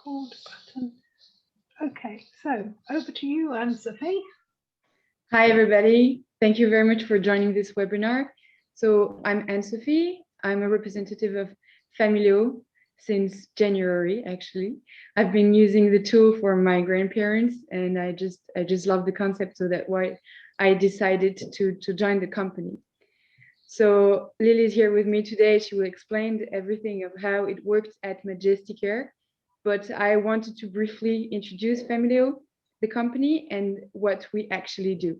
record button. Okay, so over to you, Anne-Sophie. Hi, everybody. Thank you very much for joining this webinar. So I'm Anne-Sophie. I'm a representative of Famileo since January, actually. I've been using the tool for my grandparents, and I just love the concept, so that's why I decided to join the company. So Lily's here with me today. She will explain everything of how it works at Majestic Air, but I wanted to briefly introduce Famileo, the company, and what we actually do.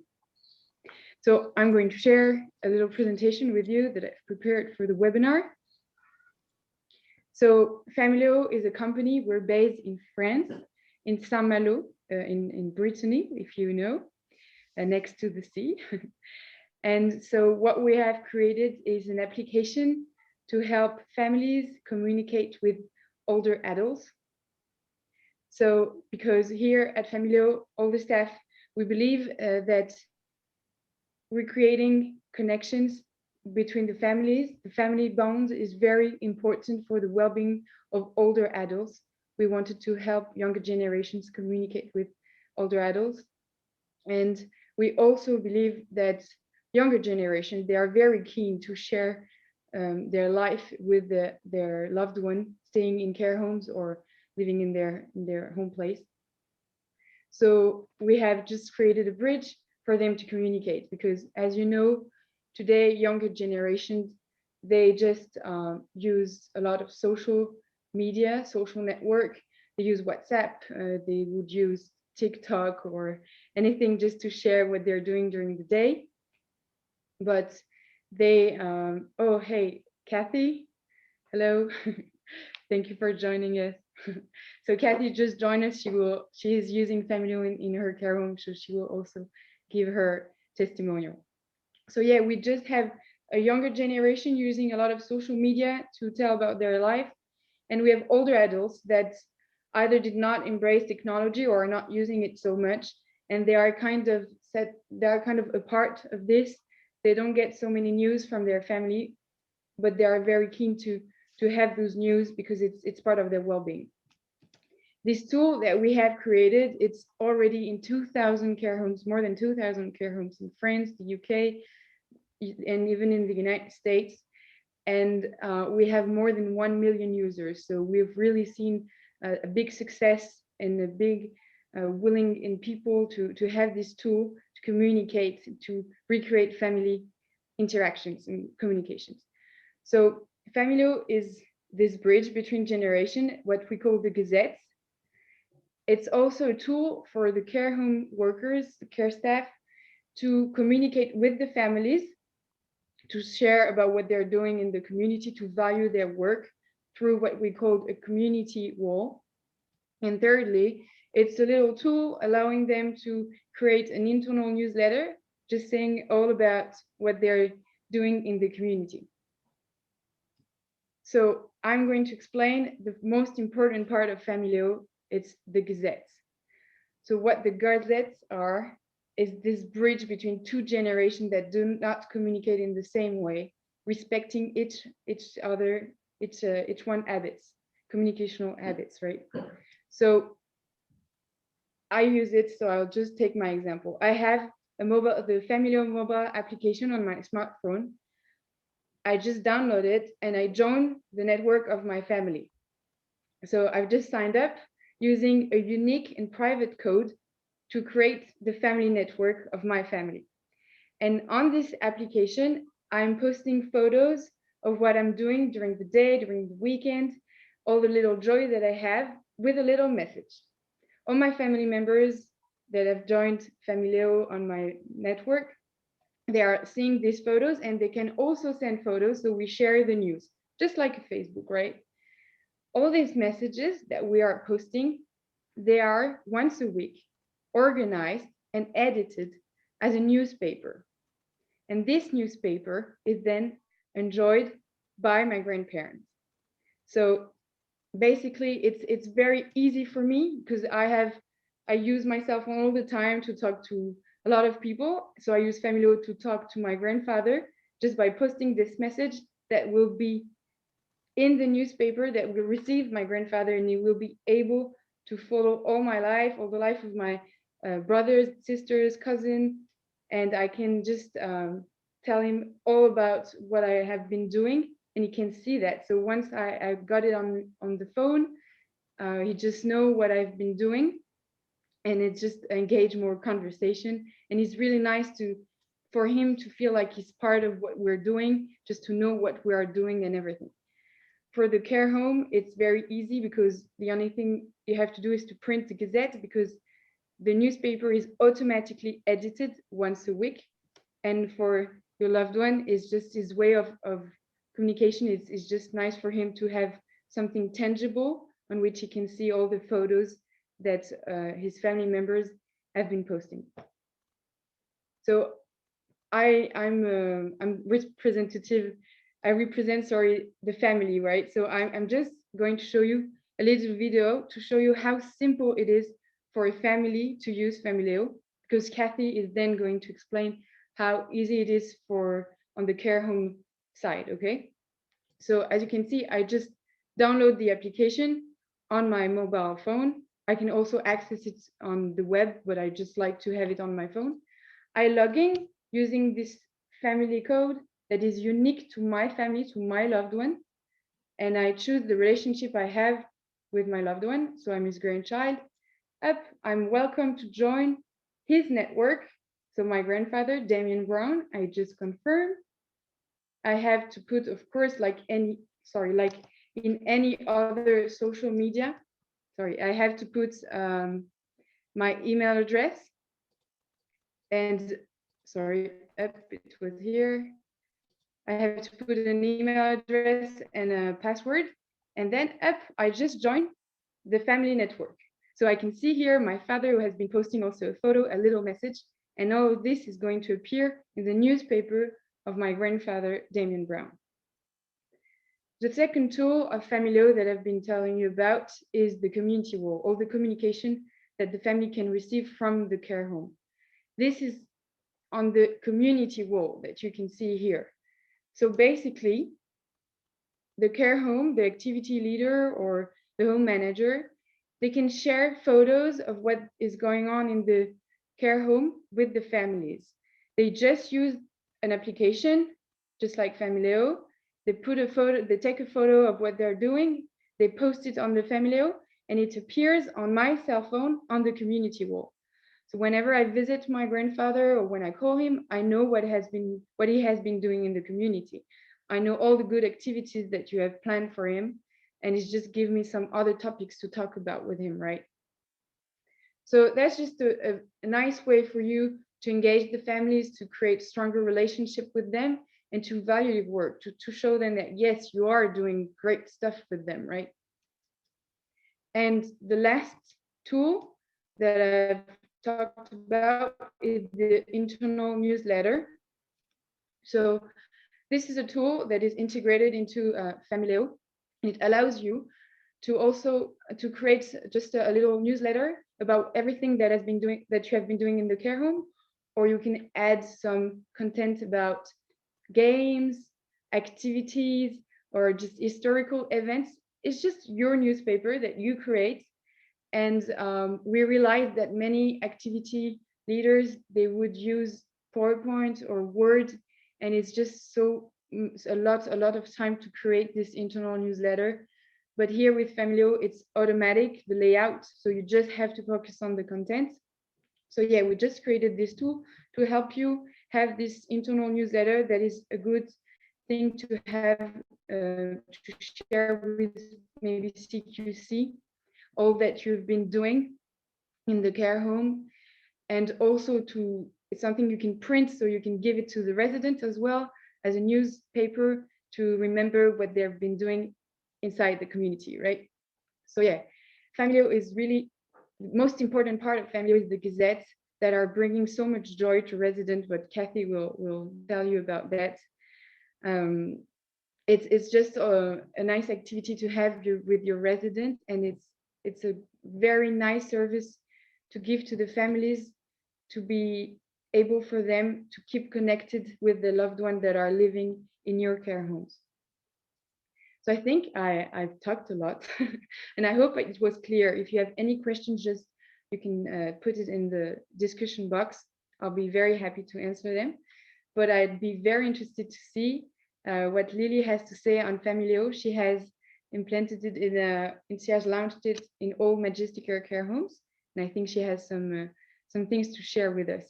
So I'm going to share a little presentation with you that I've prepared for the webinar. So Famileo is a company. We're based in France, in Saint-Malo, in Brittany, if you know, next to the sea. And so what we have created is an application to help families communicate with older adults. So because here at Famileo, all the staff, we believe that recreating connections between the families, the family bond is very important for the well-being of older adults. We wanted to help younger generations communicate with older adults. And we also believe that younger generation, they are very keen to share their life with their loved one staying in care homes or living in their home place. So we have just created a bridge for them to communicate, because as you know, today younger generations, they just use a lot of social media, social network. They use WhatsApp, they would use TikTok or anything just to share what they're doing during the day. But they, oh, hey, Kathy, hello. Thank you for joining us. So Kathy just joined us. She is using Famileo in her care home, so she will also give her testimonial. So yeah, we just have a younger generation using a lot of social media to tell about their life. And we have older adults that either did not embrace technology or are not using it so much. And they are kind of a part of this. They don't get so many news from their family, but they are very keen to have those news because it's part of their well-being. This tool that we have created, it's already in 2,000 care homes, more than 2,000 care homes in France, the UK, and even in the United States. And we have more than 1 million users. So we've really seen a big success and a big willing in people to have this tool to communicate, to recreate family interactions and communications. So Famileo is this bridge between generation, what we call the gazettes. It's also a tool for the care home workers, the care staff, to communicate with the families, to share about what they're doing in the community, to value their work through what we call a community wall. And thirdly, it's a little tool allowing them to create an internal newsletter, just saying all about what they're doing in the community. So I'm going to explain the most important part of Famileo. It's the gazettes. So what the gazettes are is this bridge between two generations that do not communicate in the same way, respecting each other, each one habits, communicational habits, right? So I use it, so I'll just take my example. I have the Famileo mobile application on my smartphone. I just download it and I join the network of my family. So I've just signed up using a unique and private code to create the family network of my family. And on this application, I'm posting photos of what I'm doing during the day, during the weekend, all the little joy that I have with a little message. All my family members that have joined Famileo on my network, they are seeing these photos and they can also send photos. So we share the news, just like a Facebook, right? All these messages that we are posting, they are once a week organized and edited as a newspaper. And this newspaper is then enjoyed by my grandparents. So basically it's very easy for me because I use my cell phone all the time to talk to a lot of people. So I use Famileo to talk to my grandfather just by posting this message that will be in the newspaper that will receive my grandfather, and he will be able to follow all my life, all the life of my brothers, sisters, cousin, and I can just tell him all about what I have been doing, and he can see that. So once I got it on the phone, he just know what I've been doing, and it just engage more conversation. And it's really nice to for him to feel like he's part of what we're doing, just to know what we are doing and everything. For the care home, it's very easy because the only thing you have to do is to print the gazette, because the newspaper is automatically edited once a week. And for your loved one, it's just his way of communication. It's just nice for him to have something tangible on which he can see all the photos that his family members have been posting. So I'm representative. I represent, sorry, the family, right? So I'm just going to show you a little video to show you how simple it is for a family to use Famileo, because Kathy is then going to explain how easy it is for on the care home side, okay? So as you can see, I just download the application on my mobile phone. I can also access it on the web, but I just like to have it on my phone. I log in using this family code that is unique to my family, to my loved one. And I choose the relationship I have with my loved one. So I'm his grandchild. Up, I'm welcome to join his network. So my grandfather, Damien Brown, I just confirm. I have to put, of course, like in any other social media, I have to put my email address. And sorry, up, it was here. I have to put an email address and a password. And then up, I just join the family network. So I can see here my father, who has been posting also a photo, a little message, and all of this is going to appear in the newspaper of my grandfather, Damien Brown. The second tool of Famileo that I've been telling you about is the community wall, all the communication that the family can receive from the care home. This is on the community wall that you can see here. So basically, the care home, the activity leader or the home manager, they can share photos of what is going on in the care home with the families. They just use an application, just like Famileo. They put a photo, they take a photo of what they're doing, they post it on the Famileo, and it appears on my cell phone on the community wall. So whenever I visit my grandfather or when I call him, I know what he has been doing in the community. I know all the good activities that you have planned for him, and it's just give me some other topics to talk about with him, right? So that's just a nice way for you to engage the families, to create stronger relationship with them, and to value your work, to show them that yes, you are doing great stuff with them, right? And the last tool that I've talked about is the internal newsletter. So this is a tool that is integrated into Famileo. It allows you to also to create just a little newsletter about everything that you have been doing in the care home, or you can add some content about games, activities, or just historical events. It's just your newspaper that you create. And we realized that many activity leaders, they would use PowerPoint or Word, and it's just so a lot of time to create this internal newsletter. But here with Famileo, it's automatic, the layout, so you just have to focus on the content. So yeah, we just created this tool to help you have this internal newsletter that is a good thing to have to share with maybe CQC, all that you've been doing in the care home, and also it's something you can print, so you can give it to the residents as well as a newspaper to remember what they've been doing inside the community, right? So yeah, Famileo is really the most important part of Famileo is the gazettes that are bringing so much joy to residents, but Kathy will tell you about that. It's just a nice activity to have with your resident, and it's a very nice service to give to the families, to be able for them to keep connected with the loved ones that are living in your care homes. So I think I've talked a lot and I hope it was clear. If you have any questions, just you can put it in the discussion box. I'll be very happy to answer them. But I'd be very interested to see what Lily has to say on Famileo. She has implanted it in she has launched it in all Majestica care homes. And I think she has some things to share with us.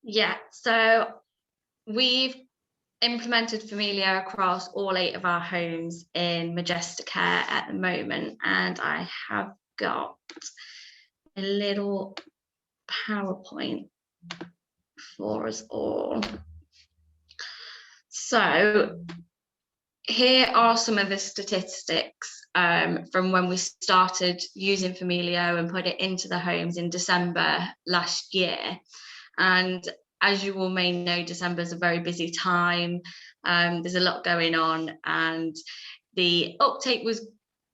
Yeah, so we've implemented Famileo across all 8 of our homes in Majestica at the moment, and I have got a little PowerPoint for us all. So here are some of the statistics from when we started using Famileo and put it into the homes in December last year. And as you all may know, December is a very busy time. There's a lot going on, and the uptake was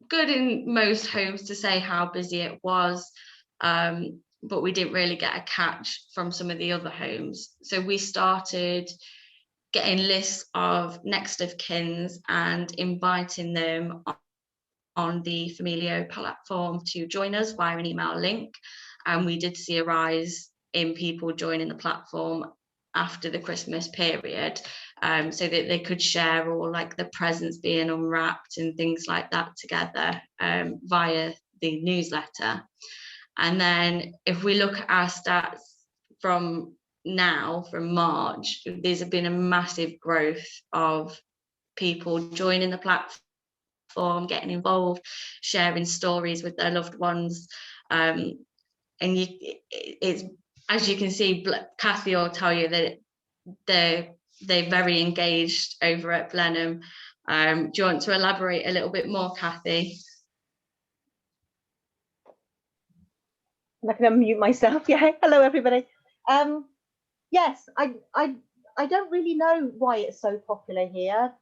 good in most homes, to say how busy it was. But we didn't really get a catch from some of the other homes. So we started getting lists of next of kins and inviting them on the Famileo platform to join us via an email link. And we did see a rise in people joining the platform after the Christmas period, so that they could share all like the presents being unwrapped and things like that together via the newsletter. And then if we look at our stats from now, from March, there's been a massive growth of people joining the platform, getting involved, sharing stories with their loved ones. And it's, as you can see, Kathy will tell you that they're very engaged over at Blenheim. Do you want to elaborate a little bit more, Kathy? I can unmute myself. Yeah, hello everybody. Yes, I don't really know why it's so popular here.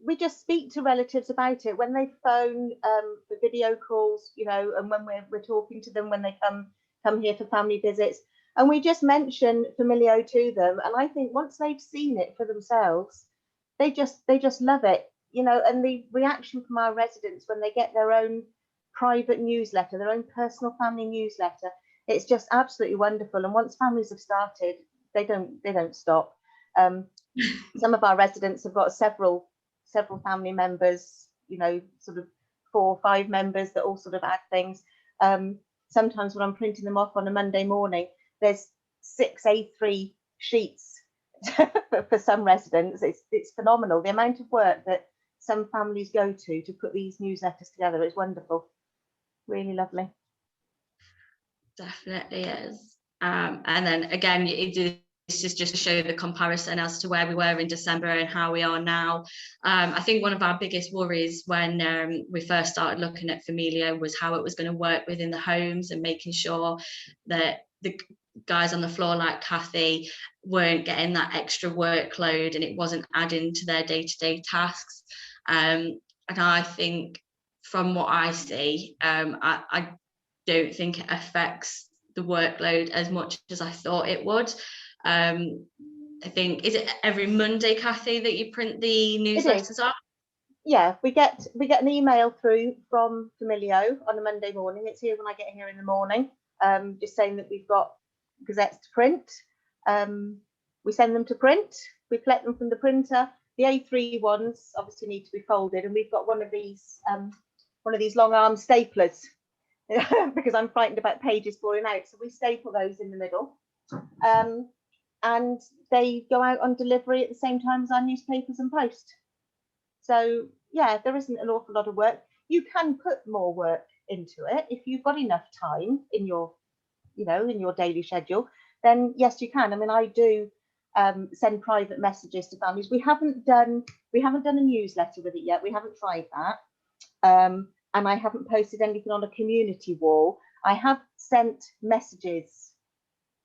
We just speak to relatives about it when they phone for video calls, you know, and when we're talking to them when they come here for family visits, and we just mention Famileo to them. And I think once they've seen it for themselves, they just love it, you know. And the reaction from our residents when they get their own private newsletter, their own personal family newsletter, it's just absolutely wonderful. And once families have started, they don't stop. Some of our residents have got several family members, you know, sort of 4 or 5 members that all sort of add things. Sometimes when I'm printing them off on a Monday morning, there's 6 A3 sheets for some residents. It's phenomenal the amount of work that some families go to put these newsletters together. It's wonderful, really lovely. Definitely is. And then again, this is just to show the comparison as to where we were in December and how we are now. I think one of our biggest worries when we first started looking at Famileo was how it was going to work within the homes, and making sure that the guys on the floor like Kathy weren't getting that extra workload and it wasn't adding to their day-to-day tasks. And I think from what I see, I don't think it affects the workload as much as I thought it would. I think, is it every Monday, Kathy, that you print the newsletters off? Yeah, we get an email through from Famileo on a Monday morning. It's here when I get here in the morning, just saying that we've got gazettes to print. We send them to print. We collect them from the printer. The A3 ones obviously need to be folded, and we've got one of these long arm staplers because I'm frightened about pages falling out. So we staple those in the middle. And they go out on delivery at the same time as our newspapers and post. So yeah, there isn't an awful lot of work. You can put more work into it if you've got enough time in your, you know, in your daily schedule. Then yes, you can. I mean, I do send private messages to families. We haven't done a newsletter with it yet. We haven't tried that, and I haven't posted anything on a community wall. I have sent messages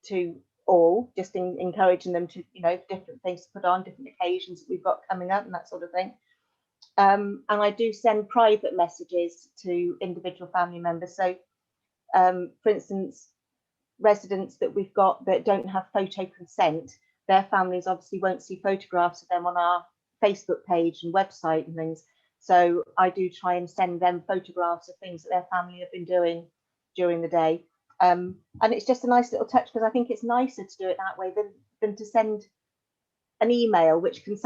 to all, just encouraging them to, you know, different things to put on, different occasions that we've got coming up and that sort of thing. And I do send private messages to individual family members. So, for instance, residents that we've got that don't have photo consent, their families obviously won't see photographs of them on our Facebook page and website and things. So I do try and send them photographs of things that their family have been doing during the day. And it's just a nice little touch, because I think it's nicer to do it that way than to send an email, which can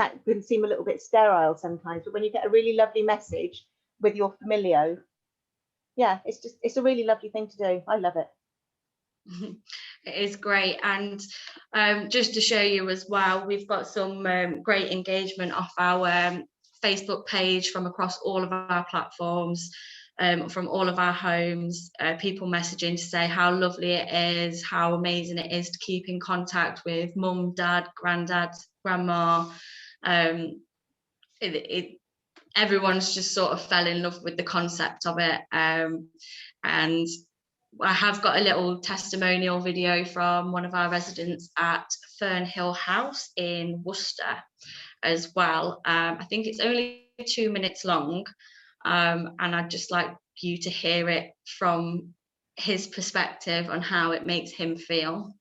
seem a little bit sterile sometimes. But when you get a really lovely message with your Famileo, yeah, it's a really lovely thing to do. I love it. It is great. And just to show you as well, we've got some great engagement off our Facebook page from across all of our platforms, from all of our homes, people messaging to say how lovely it is, how amazing it is to keep in contact with mum, dad, granddad, grandma. Everyone's just sort of fell in love with the concept of it. And I have got a little testimonial video from one of our residents at Fernhill House in Worcester as well. I think it's only 2 minutes long, and I'd just like you to hear it from his perspective on how it makes him feel.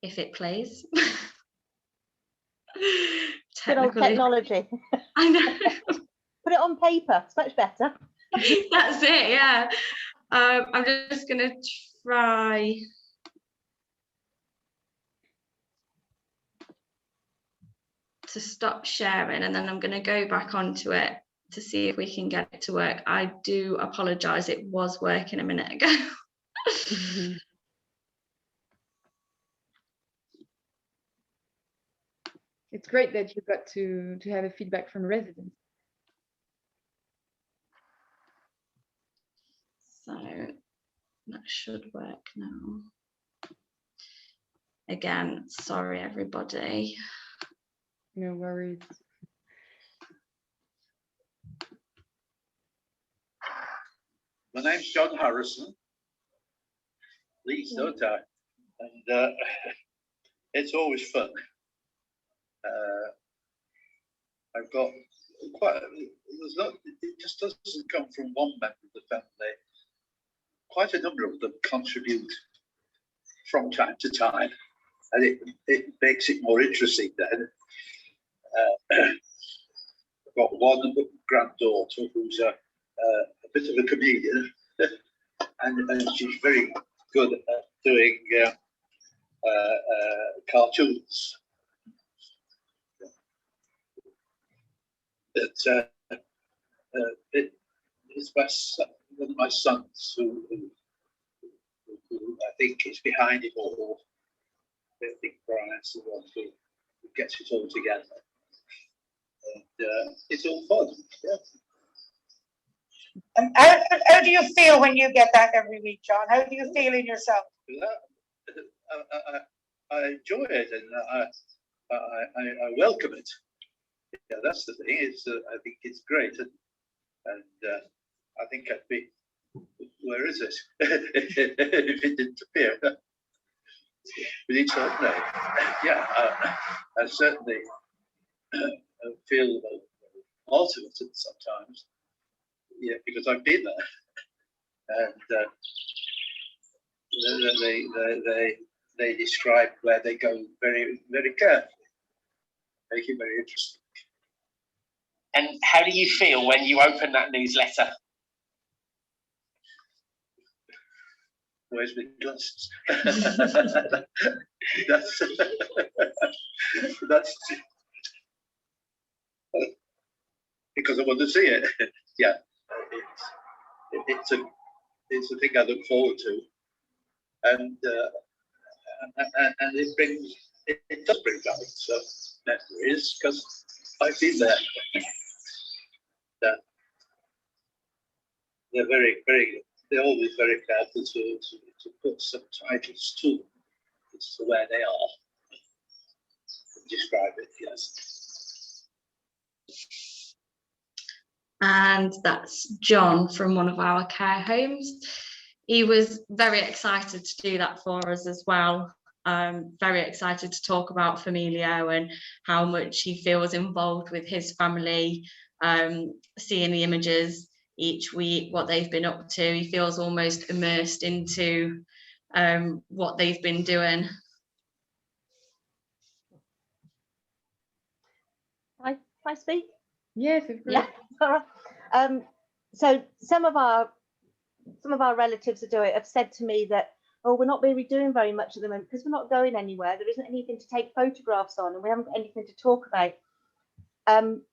If it plays. Good old technology. I know. Put it on paper, it's much better. That's it, yeah. I'm just going to try to stop sharing, and then I'm going to go back onto it to see if we can get it to work. I do apologise, it was working a minute ago. It's great that you got to have a feedback from residents. So that should work now. Again, sorry everybody. No worries. My name's John Harrison. Please don't I? And it's always fun. I've got it just doesn't come from one member of the family. Quite a number of them contribute from time to time, and it makes it more interesting then. I've got one granddaughter who's a bit of a comedian, and she's very good at doing cartoons. It's one of my sons who I think is behind it all. I think Brian's the one who gets it all together. And it's all fun. Yeah. And how do you feel when you get that every week, John? How do you feel in yourself? I enjoy it, and I welcome it. Yeah, that's the thing. I think it's great, and I think I'd be. Where is it? If it didn't appear, we need to know. Yeah, I certainly feel motivated sometimes. Yeah, because I've been there, and they describe where they go very, very carefully, make it very interesting. And how do you feel when you open that newsletter? Where's my glasses? that's because I want to see it. Yeah, it's a thing I look forward to, and it does bring back some memories because I've been there. They're very, very. They're always very careful to put subtitles to them as to where they are. Describe it, yes. And that's John from one of our care homes. He was very excited to do that for us as well. Very excited to talk about Famileo and how much he feels involved with his family, seeing the images. each week, what they've been up to. He feels almost immersed into what they've been doing. Can I speak? Yes, of course. Yeah. All right. So some of our relatives have said to me that, oh, we're not really doing very much at the moment because we're not going anywhere. There isn't anything to take photographs on, and we haven't got anything to talk about.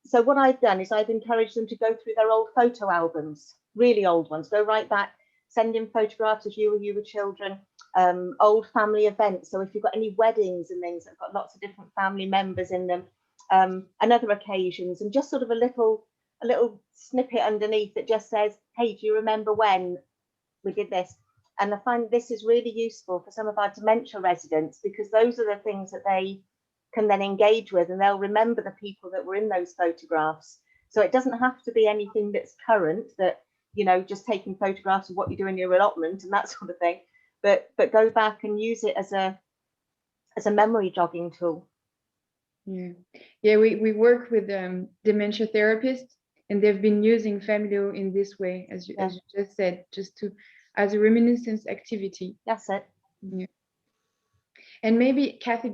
So what I've done is I've encouraged them to go through their old photo albums, really old ones, go right back, send in photographs of you when you were children, old family events. So if you've got any weddings and things that have got lots of different family members in them, and other occasions, and just sort of a little snippet underneath that just says, hey, do you remember when we did this? And I find this is really useful for some of our dementia residents, because those are the things that they can then engage with, and they'll remember the people that were in those photographs. So it doesn't have to be anything that's current, that, you know, just taking photographs of what you do in your allotment and that sort of thing, but go back and use it as a memory jogging tool. Yeah, we work with dementia therapists, and they've been using Famileo in this way, as you just said, just to as a reminiscence activity. That's it. Yeah. And maybe, Kathy,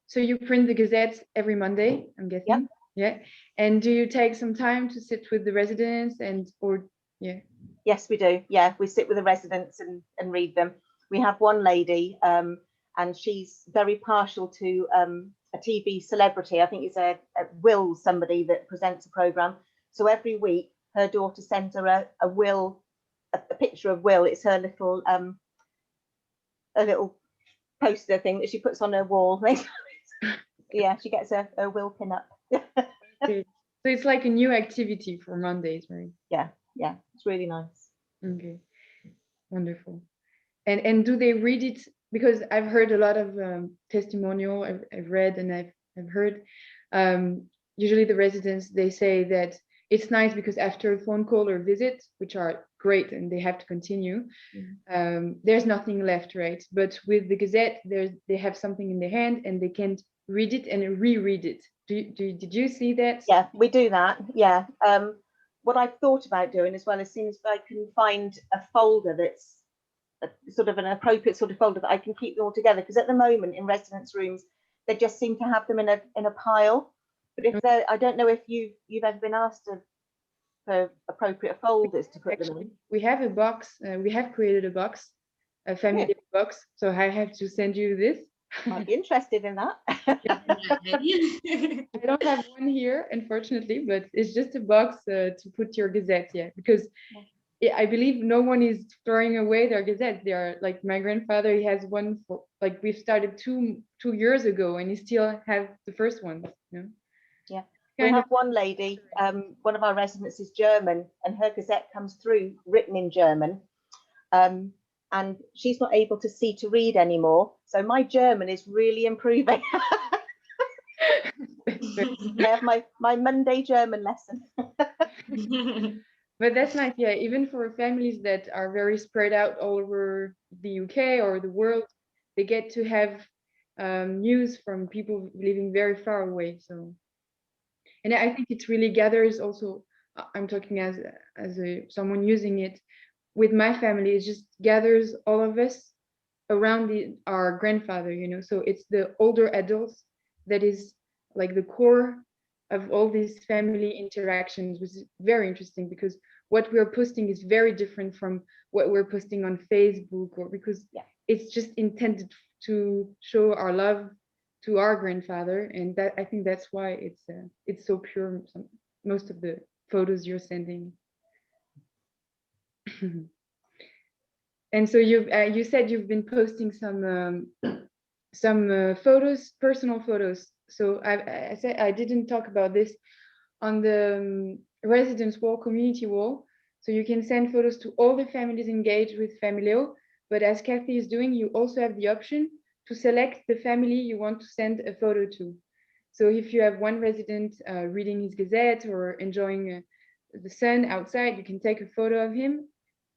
so you print the gazettes every Monday, I'm guessing? Yep. Yeah. And do you take some time to sit with the residents yeah? Yes, we do. Yeah, we sit with the residents and read them. We have one lady, and she's very partial to a TV celebrity. I think it's a Will, somebody that presents a program. So every week, her daughter sends her a Will, a picture of Will. It's her little a little poster thing that she puts on her wall. Yeah, she gets a Will pin up. Okay. So it's like a new activity for Mondays, right? Yeah, it's really nice. Okay, wonderful. And do they read it? Because I've heard a lot of testimonial. I've read and I've heard. Usually the residents, they say that it's nice because after a phone call or visit, which are great and they have to continue, there's nothing left, right? But with the Gazette, they have something in their hand and they can read it and reread it. Did you see that? Yeah, we do that. Yeah. What I've thought about doing as well, as soon as I can find a folder that's sort of an appropriate sort of folder that I can keep them all together, because at the moment in residence rooms they just seem to have them in a pile. But if I don't know if you've ever been asked for appropriate folders to put them in. We have a box. We have created a box, a Famileo box. So I have to send you this. I'd be interested in that. I don't have one here, unfortunately, but it's just a box to put your Gazette. Yeah, because I believe no one is throwing away their Gazettes. They are like my grandfather. He has one for like we've started two years ago, and he still has the first one. You know? Yeah, we have one lady. One of our residents is German, and her Gazette comes through written in German, and she's not able to see to read anymore. So my German is really improving. I have my Monday German lesson. But that's nice, yeah. Even for families that are very spread out all over the UK or the world, they get to have news from people living very far away. So, and I think it really gathers. Also, I'm talking as someone using it with my family. It just gathers all of us around our grandfather. You know, so it's the older adults that is like the core of all these family interactions, which is very interesting because what we're posting is very different from what we're posting on Facebook, or because it's just intended to show our love to our grandfather, and that I think that's why it's so pure. Most of the photos you're sending. And so you said you've been posting some photos, personal photos. So I said I didn't talk about this on the residence wall, community wall. So you can send photos to all the families engaged with Famileo. But as Kathy is doing, you also have the option to select the family you want to send a photo to. So if you have one resident reading his Gazette or enjoying the sun outside, you can take a photo of him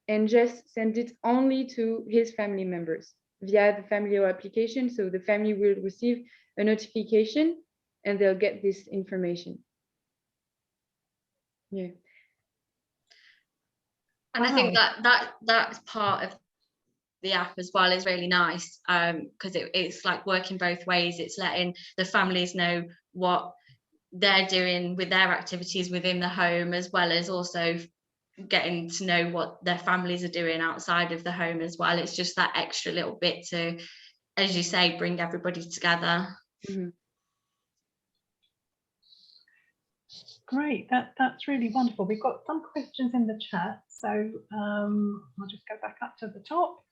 and just send it only to his family members via the Famileo application. So the family will receive a notification and they'll get this information. Yeah. And I think that's part of the app as well is really nice, because it's like working both ways. It's letting the families know what they're doing with their activities within the home, as well as also getting to know what their families are doing outside of the home as well. It's just that extra little bit to, as you say, bring everybody together. Mm-hmm. Great, that's really wonderful. We've got some questions in the chat, so I'll just go back up to the top.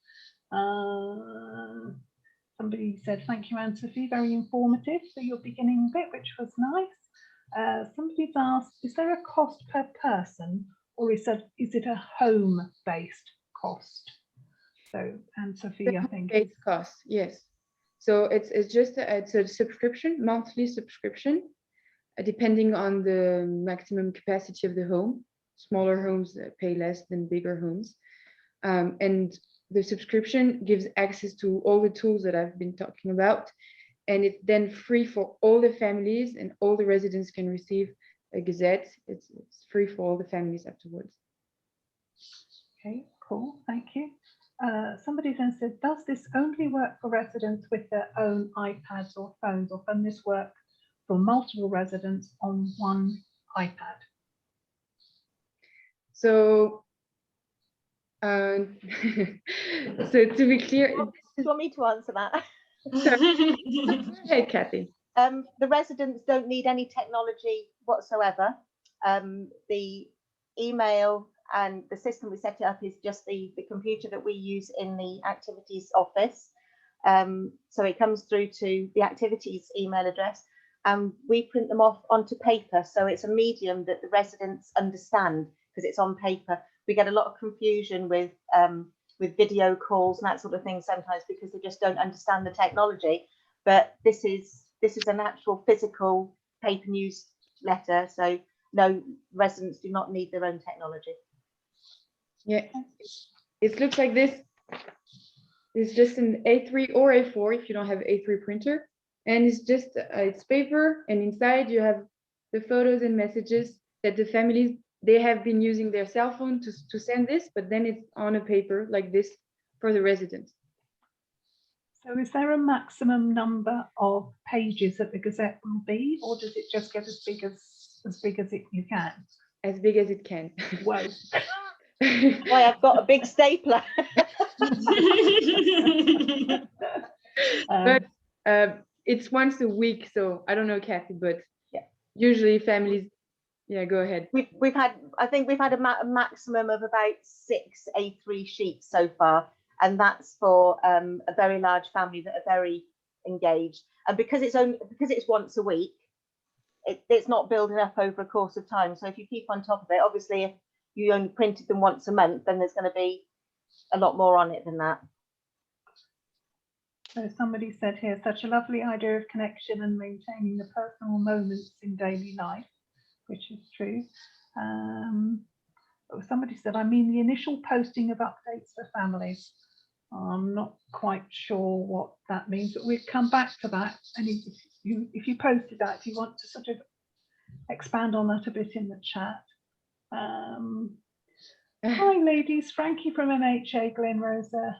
Somebody said, thank you, Anne-Sophie, very informative for your beginning bit, which was nice. Somebody's asked, is there a cost per person, or is it a home-based cost? So, Anne-Sophie, I think. It's cost, yes. So it's just it's a subscription, monthly subscription, depending on the maximum capacity of the home. Smaller homes pay less than bigger homes. And the subscription gives access to all the tools that I've been talking about. And it's then free for all the families, and all the residents can receive a gazette. It's free for all the families afterwards. Okay, cool, thank you. Somebody then said, does this only work for residents with their own iPads or phones, or can this work for multiple residents on one iPad? So So, so to be clear, do you want me to answer that? hey, Kathy. The residents don't need any technology whatsoever. The email and the system we set it up is just the computer that we use in the activities office. So it comes through to the activities email address, and we print them off onto paper. So it's a medium that the residents understand because it's on paper. We get a lot of confusion with video calls and that sort of thing sometimes because they just don't understand the technology. But this is an actual physical paper newsletter, so no, residents do not need their own technology. Yeah, it looks like this. It's just an A3 or A4 if you don't have A3 printer, and it's just it's paper, and inside you have the photos and messages that the families, they have been using their cell phone to send this, but then it's on a paper like this for the residents. So is there a maximum number of pages that the Gazette will be, or does it just get as big as you can? As big as it can. Whoa. Why, I've got a big stapler. But it's once a week, so I don't know, Kathy, but yeah, usually families, yeah, go ahead. We've had, I think we've had a maximum of about 6 A3 sheets so far, and that's for a very large family that are very engaged. And because it's once a week, it's not building up over a course of time. So if you keep on top of it, obviously if you only printed them once a month, then there's going to be a lot more on it than that. So somebody said here, such a lovely idea of connection and maintaining the personal moments in daily life, which is true. Somebody said, I mean the initial posting of updates for families. I'm not quite sure what that means, but we'll come back to that. And if you posted that, if you want to sort of expand on that a bit in the chat. Hi ladies, Frankie from MHA, Glen Rosa,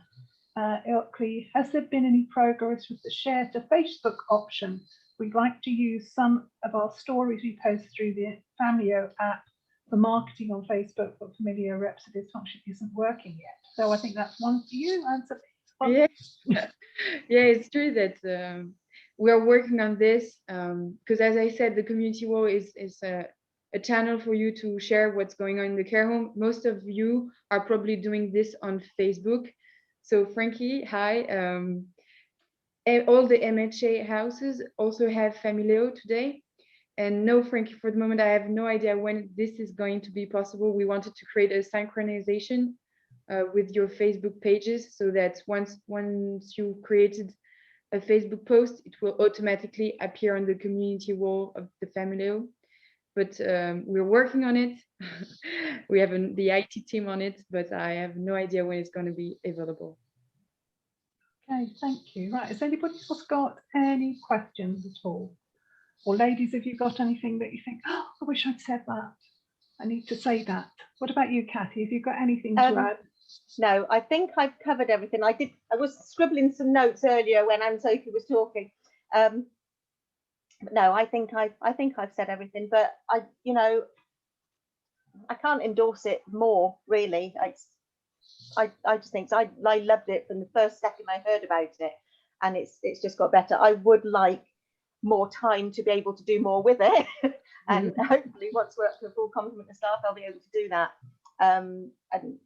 Ilkley. Has there been any progress with the share to Facebook option? We'd like to use some of our stories we post through the Famileo app for marketing on Facebook, but Famileo reps that this function isn't working yet. So I think that's one for you, Anne-Sophie. Yeah. Yeah, it's true that we are working on this because, as I said, the community wall is a channel for you to share what's going on in the care home. Most of you are probably doing this on Facebook. So Frankie, hi. All the MHA houses also have Famileo today. And no, Frankie, for the moment, I have no idea when this is going to be possible. We wanted to create a synchronization with your Facebook pages so that once you created a Facebook post, it will automatically appear on the community wall of the Famileo. But we're working on it. We have the IT team on it, but I have no idea when it's going to be available. Okay, thank you. Right, has anybody else got any questions at all? Or ladies, have you got anything that you think, oh, I wish I'd said that? I need to say that. What about you, Kathy? Have you got anything to add? No, I think I've covered everything. I was scribbling some notes earlier when Anne-Sophie was talking. But no, I think I've said everything, but I can't endorse it more, really. I just think so. I loved it from the first second I heard about it, and it's just got better. I would like more time to be able to do more with it, and hopefully once we're up to a full complement of staff, I'll be able to do that. And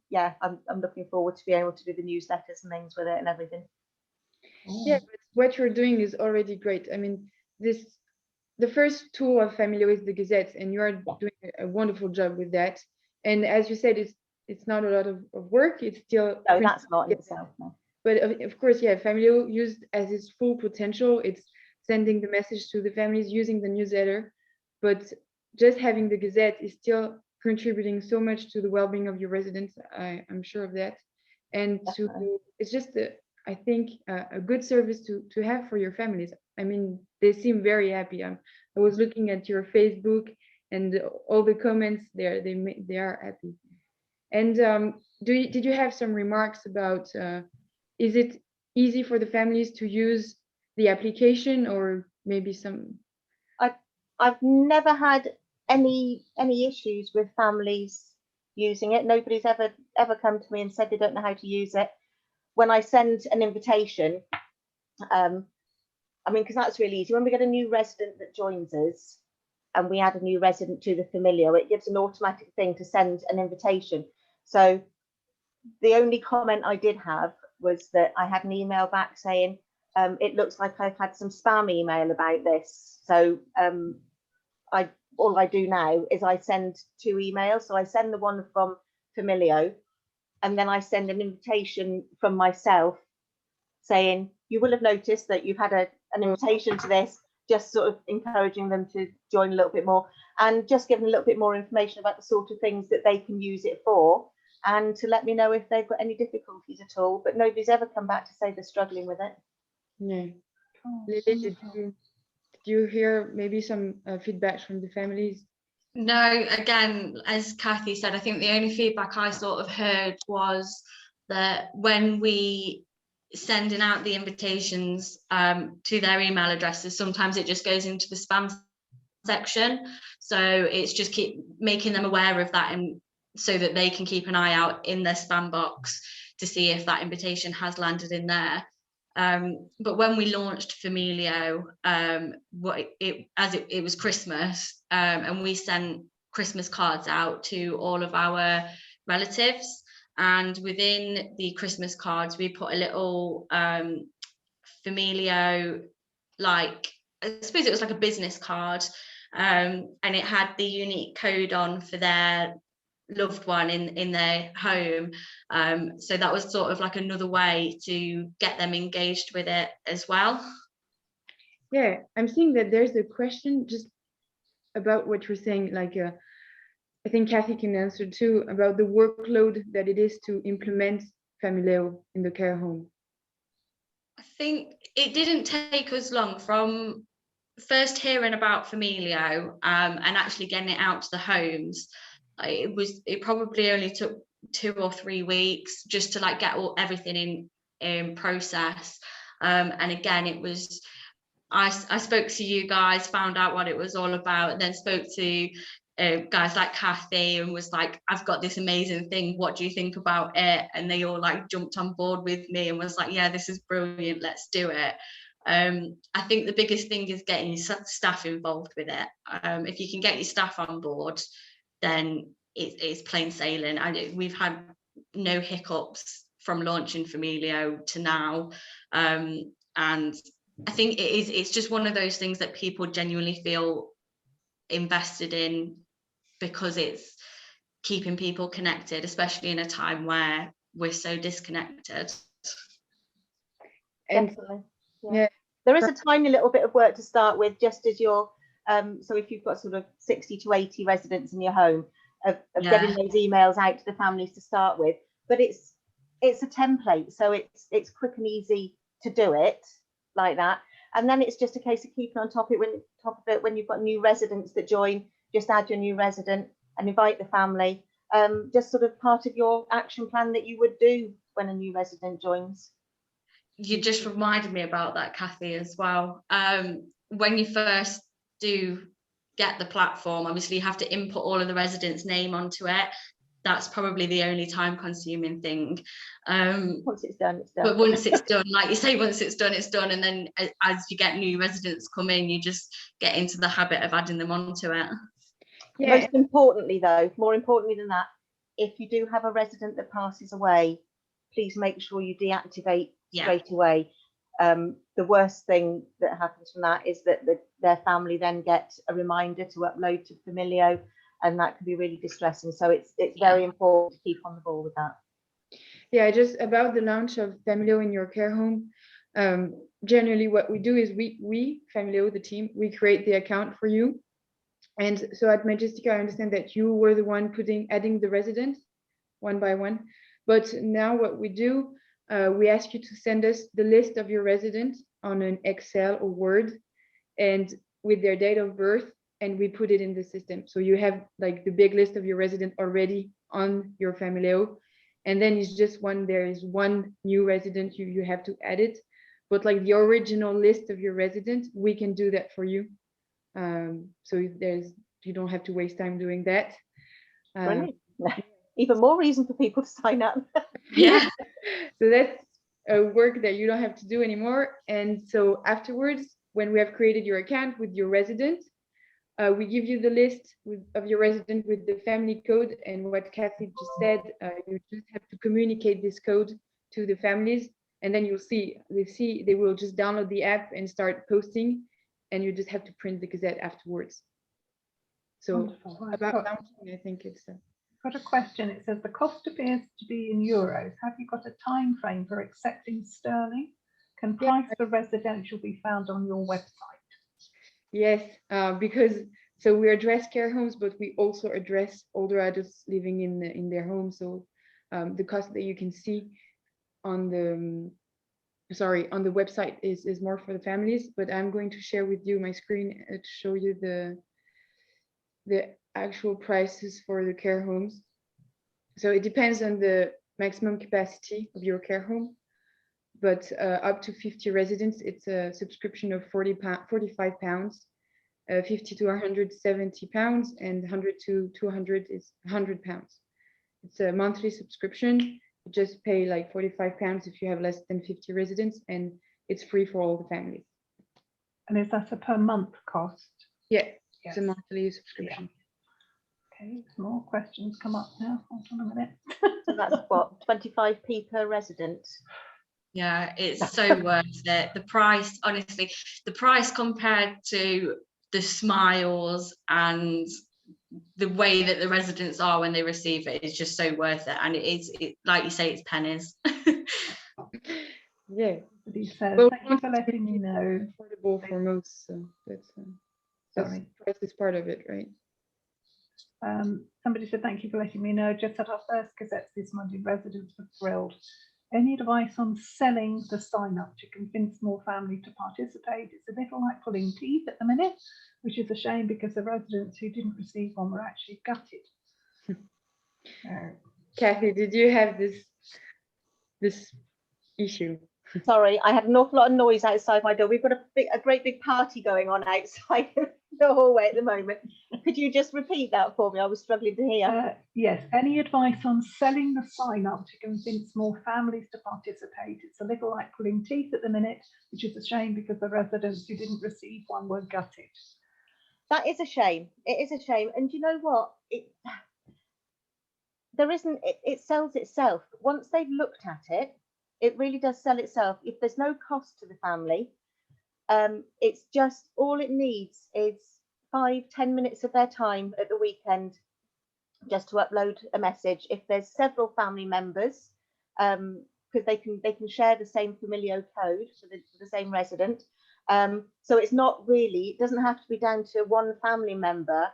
yeah, I'm looking forward to be able to do the newsletters and things with it and everything. Yeah, but what you're doing is already great. I mean, the first tool of Famileo is the Gazette, and you are doing a wonderful job with that. And as you said, it's not a lot of work. It's still No, that's not in itself. No. But of course, yeah, Famileo used as its full potential. It's sending the message to the families, using the newsletter, but just having the Gazette is still contributing so much to the well-being of your residents. I'm sure of that. And it's just I think a good service to have for your families. I mean, they seem very happy. I was looking at your Facebook and all the comments there. They are happy. And did you have some remarks about? Is it easy for the families to use the application, or maybe some? I've never had any issues with families using it. Nobody's ever come to me and said they don't know how to use it. When I send an invitation, I mean, because that's really easy. When we get a new resident that joins us, and we add a new resident to the Famileo, it gives an automatic thing to send an invitation. So the only comment I did have was that I had an email back saying, it looks like I've had some spam email about this. So all I do now is I send 2 emails. So I send the one from Famileo, and then I send an invitation from myself saying, you will have noticed that you've had an invitation to this, just sort of encouraging them to join a little bit more, and just giving a little bit more information about the sort of things that they can use it for, and to let me know if they've got any difficulties at all. But nobody's ever come back to say they're struggling with it. Yeah. Lily, did you hear maybe some feedback from the families? No, again, as Kathy said, I think the only feedback I sort of heard was that when we sending out the invitations to their email addresses, sometimes it just goes into the spam section. So it's just keep making them aware of that, and so that they can keep an eye out in their spam box to see if that invitation has landed in there. But when we launched Famileo, it was Christmas, and we sent Christmas cards out to all of our relatives, and within the Christmas cards we put a little Famileo, like, I suppose it was like a business card, and it had the unique code on for their loved one in their home. So that was sort of like another way to get them engaged with it as well. Yeah, I'm seeing that there's a question just about what you're saying, like I think Kathy can answer too, about the workload that it is to implement Famileo in the care home. I think it didn't take us long from first hearing about Famileo and actually getting it out to the homes. It probably only took 2 or 3 weeks just to like get everything in process. And again, it was I spoke to you guys, found out what it was all about, and then spoke to guys like Kathy and was like, I've got this amazing thing, what do you think about it? And they all like jumped on board with me and was like, yeah, this is brilliant, let's do it. I think the biggest thing is getting your staff involved with it. If you can get your staff on board, then it's plain sailing. We've had no hiccups from launching Famileo to now, and I think it's just one of those things that people genuinely feel invested in, because it's keeping people connected, especially in a time where we're so disconnected. And definitely, yeah. There is a tiny little bit of work to start with, just as you're so if you've got sort of 60 to 80 residents in your home, of getting those emails out to the families to start with. But it's a template, so it's quick and easy to do it like that. And then it's just a case of keeping on top of it when you've got new residents that join. Just add your new resident, and invite the family. Just sort of part of your action plan that you would do when a new resident joins. You just reminded me about that, Kathy, as well. When you first do get the platform, obviously you have to input all of the residents' name onto it. That's probably the only time-consuming thing. Once it's done, it's done. But once it's done, like you say, once it's done, and then as you get new residents come in, you just get into the habit of adding them onto it. Yeah. Most importantly, though, more importantly than that, if you do have a resident that passes away, please make sure you deactivate straight away. The worst thing that happens from that is that their family then get a reminder to upload to Famileo, and that can be really distressing. So it's very important to keep on the ball with that. Yeah, just about the launch of Famileo in your care home. Generally, what we do is we Famileo, the team, we create the account for you. And so at Majestica, I understand that you were the one adding the residents one by one. But now what we do, we ask you to send us the list of your residents on an Excel or Word, and with their date of birth, and we put it in the system. So you have like the big list of your residents already on your Famileo. And then it's just when there is one new resident, you have to add it. But like the original list of your residents, we can do that for you. So you don't have to waste time doing that. Brilliant. Even more reason for people to sign up. Yeah. So that's a work that you don't have to do anymore. And so afterwards, when we have created your account with your resident, we give you the list of your resident with the family code, and what Kathy just said, you just have to communicate this code to the families, and then you'll see they will just download the app and start posting, and you just have to print the Gazette afterwards. So Wonderful. about launching, I think it's got a question. It says the cost appears to be in euros. Have you got a time frame for accepting sterling? Can price for residential be found on your website? yes, because so we address care homes, but we also address older adults living in their homes. So the cost that you can see on the website is more for the families, but I'm going to share with you my screen to show you the actual prices for the care homes. So it depends on the maximum capacity of your care home, but up to 50 residents, it's a subscription of 45 pounds, 50 to 170 pounds, and 100 to 200 is 100 pounds. It's a monthly subscription. You just pay like 45 pounds if you have less than 50 residents, and it's free for all the families. And is that a per month cost? Yeah, Yes. it's a monthly subscription. Okay, some more questions come up now. Hold on a minute. So that's what, 25p per resident? Yeah, it's so worth it. The price, honestly, the price compared to the smiles and the way that the residents are when they receive it is just so worth it. And it like you say, it's pennies. Yeah. Somebody says, Well, thank you for letting me know. Affordable for most, so that's price is part of it, right? Somebody said, thank you for letting me know. Just had our first Gazette this Monday. Residents were thrilled. Any advice on selling the sign up to convince more family to participate? It's a little like pulling teeth at the minute, which is a shame because the residents who didn't receive one were actually gutted. Kathy, did you have this issue? Sorry, I had an awful lot of noise outside my door. We've got a great big party going on outside the hallway at the moment. Could you just repeat that for me? I was struggling to hear. Yes, any advice on selling the sign up to convince more families to participate? It's a little like pulling teeth at the minute, which is a shame because the residents who didn't receive one were gutted. That is a shame. It is a shame. And you know what? It sells itself. Once they've looked at it, it really does sell itself. If there's no cost to the family, it's just all it needs is 5-10 minutes of their time at the weekend just to upload a message. If there's several family members, because they can share the same Famileo code for the same resident. So it's not really, it doesn't have to be down to one family member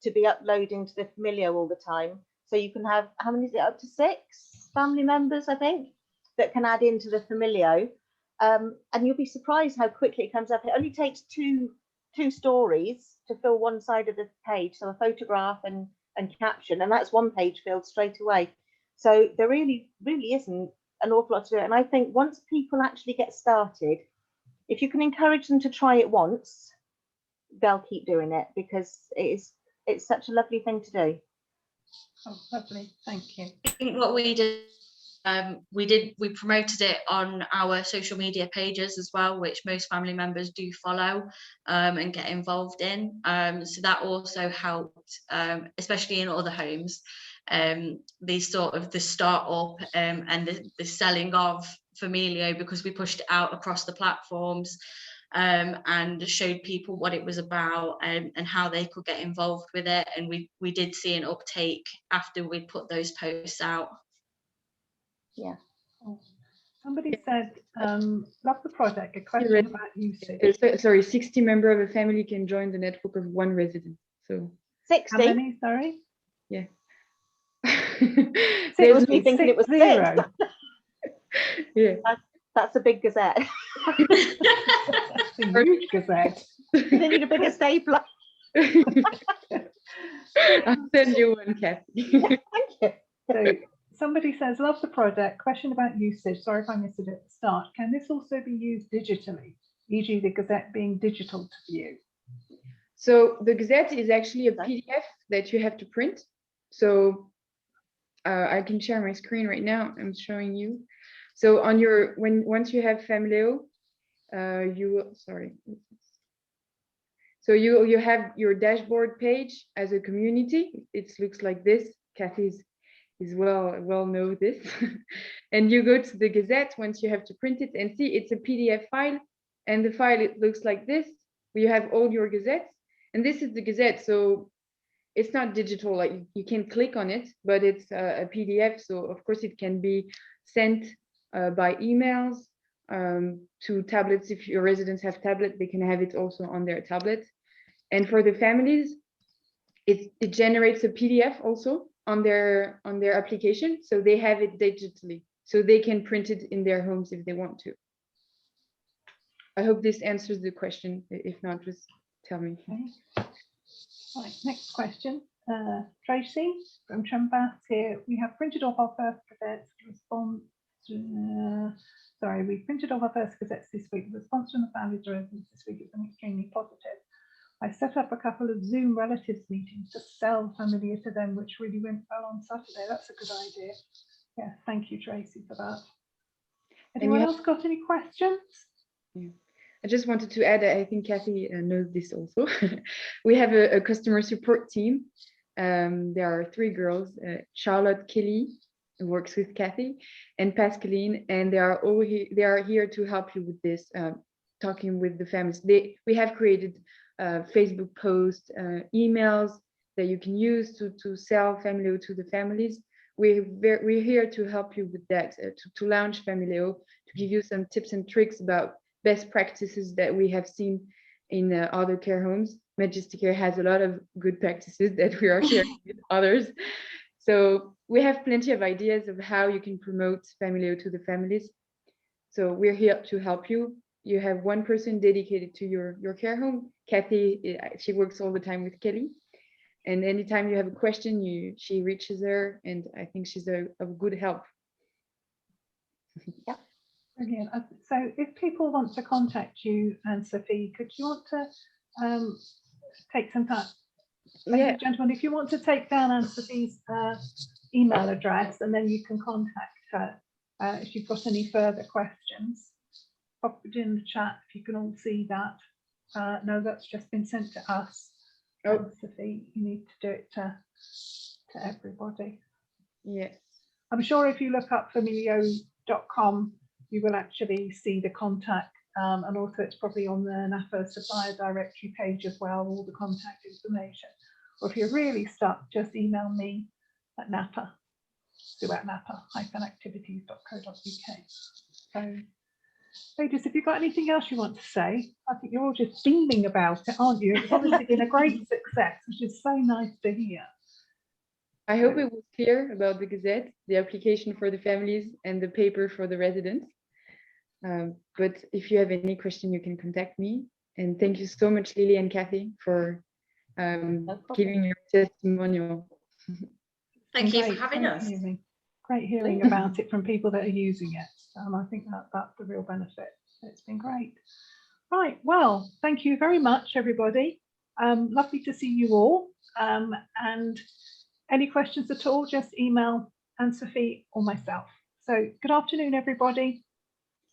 to be uploading to the Famileo all the time. So you can have, how many is it, up to 6 family members, I think, that can add into the Famileo. And you'll be surprised how quickly it comes up. It only takes two stories to fill one side of the page, so a photograph and and caption, and that's one page filled straight away. So there really isn't an awful lot to do. And I think once people actually get started, if you can encourage them to try it once, they'll keep doing it, because it's such a lovely thing to do. Oh, lovely, thank you. I think what we did, we promoted it on our social media pages as well, which most family members do follow and get involved in. So that also helped, especially in other homes, the sort of the start up and the selling of Famileo, because we pushed it out across the platforms and showed people what it was about and how they could get involved with it. And we did see an uptake after we put those posts out. Yeah. Somebody said, love the project, a question about usage. Sorry, 60 members of a family can join the network of one resident. So 60. How many, sorry? yeah. It was me thinking it was 6. Yeah. That's a big gazette. That's a huge gazette. They need a bigger stapler. I'll send you one, Kathy. Thank you. So somebody says, love the project, question about usage. Sorry if I missed it at the start. Can this also be used digitally, e.g. the gazette being digital to view? So the gazette is actually a PDF that you have to print. So I can share my screen right now. I'm showing you. So on your, once you have Famileo, so you have your dashboard page as a community. It looks like this. Kathy is well know this. And you go to the gazette once you have to print it and see it's a PDF file, and the file, it looks like this. You have all your gazettes, and this is the gazette. So it's not digital, like you can click on it, but it's a PDF. So of course it can be sent by emails to tablets. If your residents have tablet, they can have it also on their tablet. And for the families, it generates a PDF also on their application, so they have it digitally, so they can print it in their homes if they want to. I hope this answers the question. If not, just tell me. Okay. Right, next question. Tracy from Trembath here. We have printed off our first gazettes. We printed off our first gazettes this week. The response from the families residents this week has been extremely positive. I set up a couple of Zoom relatives meetings to sell Famileo to them, which really went well on Saturday. That's a good idea. Yeah, thank you, Tracy, for that. Anyone else got any questions? Yeah. I just wanted to add, I think Kathy knows this also. We have a customer support team. There are 3 girls, Charlotte, Kelly, who works with Kathy, and Pascaline, and they are here to help you with this, talking with the families. We have created Facebook posts, emails that you can use to sell Famileo to the families. We're here to help you with that, to launch Famileo, to give you some tips and tricks about best practices that we have seen in other care homes. Majestic Care has a lot of good practices that we are sharing with others. So we have plenty of ideas of how you can promote Famileo to the families. So we're here to help you. You have one person dedicated to your care home. Kathy, she works all the time with Kelly. And anytime you have a question, she reaches her, and I think she's a good help. Yeah. Brilliant. So if people want to contact you and Sophie, could you want to take some time? Ladies and gentlemen, if you want to take down Anne-Sophie's email address, and then you can contact her if you've got any further questions. Pop it in the chat if you can all see that. No, that's just been sent to us. Oh, Sophie, you need to do it to everybody. Yes. I'm sure if you look up famileo.com, you will actually see the contact, and also it's probably on the NAPA supplier directory page as well, all the contact information. Or if you're really stuck, just email me at NAPA, napa-activities.co.uk. So, ladies, if you've got anything else you want to say, I think you're all just beaming about it, aren't you? It's obviously been a great success, which is so nice to hear. I hope it was clear about the Gazette, the application for the families, and the paper for the residents. But if you have any question, you can contact me. And thank you so much, Lily and Kathy, for giving your testimonial. Thank you for Great, having great us. Great hearing about it from people that are using it. And I think that that's the real benefit. It's been great. Right, well, thank you very much, everybody. Lovely to see you all. And any questions at all, just email Anne-Sophie or myself. So good afternoon, everybody.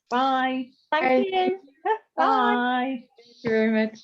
Bye. Thank Bye. you. Bye. Bye. Thank you very much.